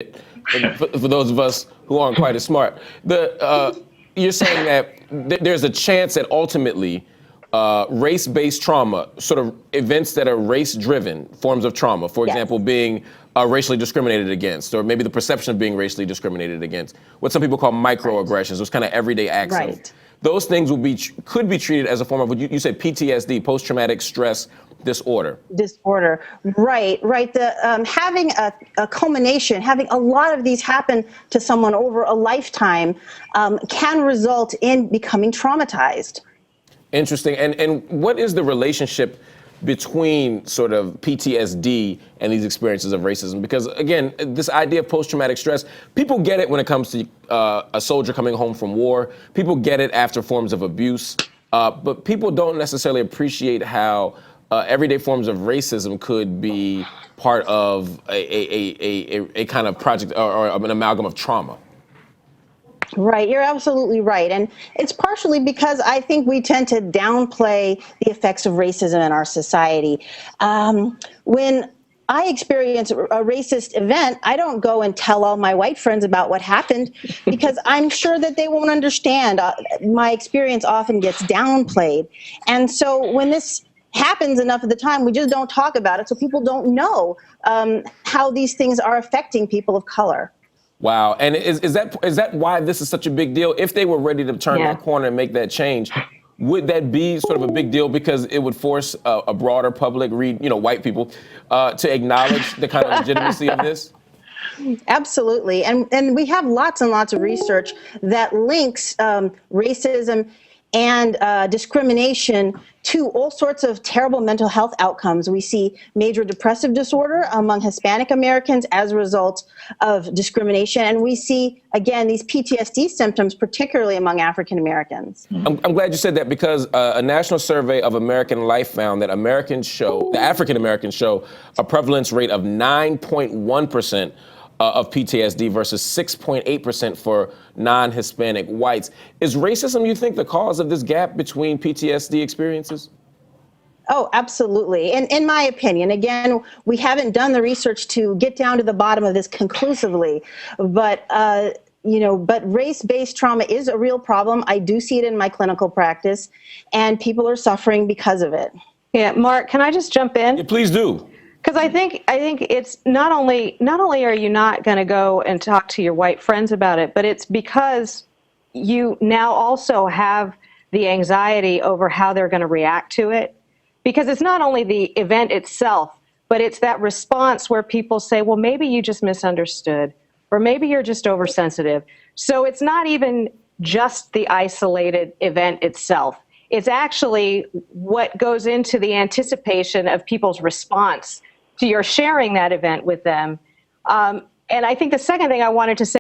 and for those of us who aren't quite as smart, you're saying that there's a chance that ultimately race-based trauma, sort of events that are race-driven forms of trauma, for example, being racially discriminated against, or maybe the perception of being racially discriminated against, what some people call microaggressions, those kind of everyday acts. Right. Those things could be treated as a form of what you said, PTSD, post-traumatic stress disorder. Right. Having a culmination, having a lot of these happen to someone over a lifetime can result in becoming traumatized. Interesting. And what is the relationship between sort of PTSD and these experiences of racism? Because again, this idea of post-traumatic stress, people get it when it comes to a soldier coming home from war. People get it after forms of abuse, but people don't necessarily appreciate how everyday forms of racism could be part of a kind of project or an amalgam of trauma. Right, you're absolutely right. And it's partially because I think we tend to downplay the effects of racism in our society. When I experience a racist event, I don't go and tell all my white friends about what happened because I'm sure that they won't understand. My experience often gets downplayed. And so when this happens enough of the time, we just don't talk about it, so people don't know how these things are affecting people of color. Wow. And is that why this is such a big deal? If they were ready to turn that corner and make that change, would that be sort of a big deal because it would force a broader public, white people, to acknowledge the kind of legitimacy of this? Absolutely. And we have lots and lots of research that links racism and discrimination to all sorts of terrible mental health outcomes. We see major depressive disorder among Hispanic Americans as a result of discrimination. And we see, again, these PTSD symptoms, particularly among African Americans. I'm glad you said that because a national survey of American Life found that the African Americans show a prevalence rate of 9.1% of PTSD versus 6.8% for non-Hispanic whites. Is racism, you think, the cause of this gap between PTSD experiences? Oh, absolutely. And in my opinion, again, we haven't done the research to get down to the bottom of this conclusively, but race-based trauma is a real problem. I do see it in my clinical practice, and people are suffering because of it. Yeah, Mark, can I just jump in? Yeah, please do. Because I think it's not only are you not going to go and talk to your white friends about it, but it's because you now also have the anxiety over how they're going to react to it. Because it's not only the event itself, but it's that response where people say, well, maybe you just misunderstood, or maybe you're just oversensitive. So it's not even just the isolated event itself. It's actually what goes into the anticipation of people's response to your sharing that event with them. And I think the second thing I wanted to say